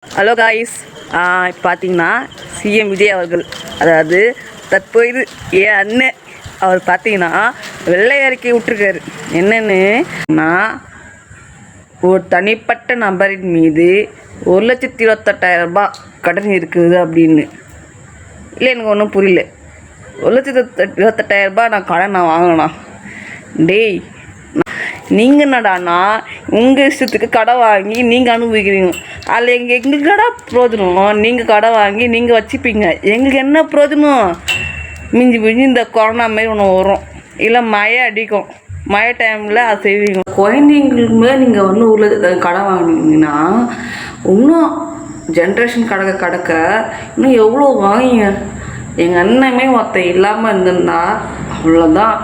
Hello guys, இப்போ பார்த்தீங்கன்னா CM Vijay அவர்கள், அதாவது தற்போது என் அண்ணன் அவர் பார்த்தீங்கன்னா வெள்ளை அறிக்கை விட்டுருக்காரு. என்னென்னு நான் ஒரு தனிப்பட்ட நபரின் மீது 1,28,000 கடன் இருக்குது அப்படின்னு. இல்லை, எனக்கு ஒன்றும் புரியல. 1,28,000 நான் கடன் வாங்கினா டேய், நீங்கள் என்னடாண்ணா உங்கள் இஷ்டத்துக்கு கடை வாங்கி நீங்கள் அனுபவிக்கிறீங்க. அதில் எங்களுக்கு கடை பிரோஜனம். நீங்கள் கடை வாங்கி நீங்கள் வச்சுப்பீங்க, எங்களுக்கு என்ன பிரோஜனம்? மிஞ்சி மிஞ்சி இந்த கொரோனா மாரி ஒன்று வரும், இல்லை மழை அடிக்கும், மழை டைமில் அதை செய்வீங்க. குழந்தைங்களுக்குமே நீங்கள் ஊரில் கடை வாங்கினீங்கன்னா இன்னும் ஜென்ரேஷன் கடக்க இன்னும் எவ்வளோ வாங்கிங்க. எங்கள் அண்ணமே ஒருத்த இல்லாமல் இருந்திருந்தா அவ்வளோதான்.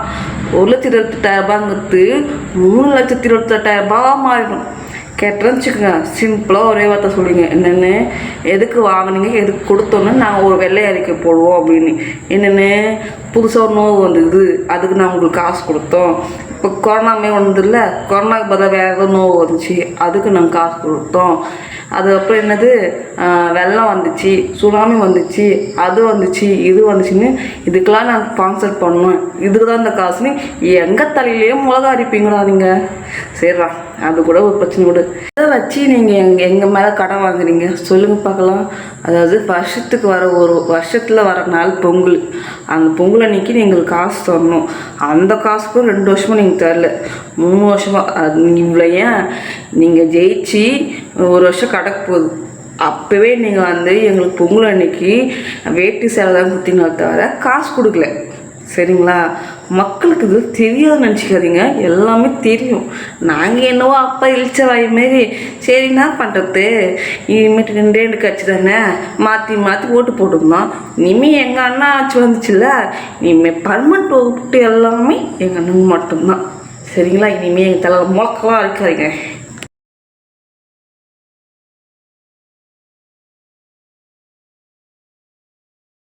1,28,000 3,28,000 மாறிடும். கேட்டேன்னு வச்சுக்கோங்க, சிம்பிளாக ஒரே வார்த்தை சொல்லுங்க. என்னென்னு, எதுக்கு வாங்கினீங்க, எதுக்கு கொடுத்தோன்னு நாங்கள் ஒரு வெள்ளை அறிக்கை போடுவோம் அப்படின்னு. என்னென்னு, புதுசாக ஒரு நோவு வந்தது, அதுக்கு நான் உங்களுக்கு காசு கொடுத்தோம். இப்போ கொரோனாமே வந்ததில்ல, கொரோனாக்கு பதிலாக வேறு ஏதோ நோவு வந்துச்சு, அதுக்கு நாங்கள் காசு கொடுத்தோம். அதுக்கப்புறம் என்னது, வெள்ளம் வந்துச்சு, சுனாமி வந்துச்சு, அது வந்துச்சு, இது வந்துச்சுன்னு இதுக்கெல்லாம் நாங்கள் ஸ்பான்சர் பண்ணோம், இதுக்கு தான் இந்த காசுன்னு எங்கள் தலையிலேயே மிளகா அரிப்பீங்களா நீங்கள்? சரிடா, அது கூட ஒரு பிரச்சனை கூட. இதை வச்சு நீங்கள் எங்கள் மேலே கடன் வாங்குறீங்க சொல்லுங்கள் பார்க்கலாம். அதாவது வருஷத்துக்கு ஒரு வருஷத்தில் வர நாள் பொங்கல், அந்த பொங்கல் அன்னைக்கு நீங்கள் காசு தரணும். அந்த காசுக்கும் 2 வருஷமாக நீங்கள் தரல, 3 வருஷமாக. அது இவ்வளோ ஏன் நீங்கள் ஜெயிச்சு 1 வருஷம் கடக்க போகுது, அப்போவே நீங்கள் எங்களுக்கு பொங்கல் அன்னைக்கு வேட்டி சேலை தான் கொடுத்தீங்களா தவிர காசு கொடுக்கல. சரிங்களா? மக்களுக்கு இது தெரியாதுன்னு நினச்சிக்காதீங்க, எல்லாமே தெரியும். நாங்கள் என்னவோ அப்பா இழிச்ச வாய் மாரி சரி என்ன பண்ணுறது, இனிமேட்டு 2 கட்சி தானே மாற்றி ஓட்டு போட்டுருந்தோம். இனிமேல் எங்கள் அண்ணா ஆட்சி வந்துச்சுல்ல, இனிமேல் பர்மனெண்ட் ஓட்டு எல்லாமே எங்கள் அண்ணன் மட்டும்தான். சரிங்களா? இனிமேல் எங்கள் தலை முழக்கெல்லாம் இருக்காதுங்க.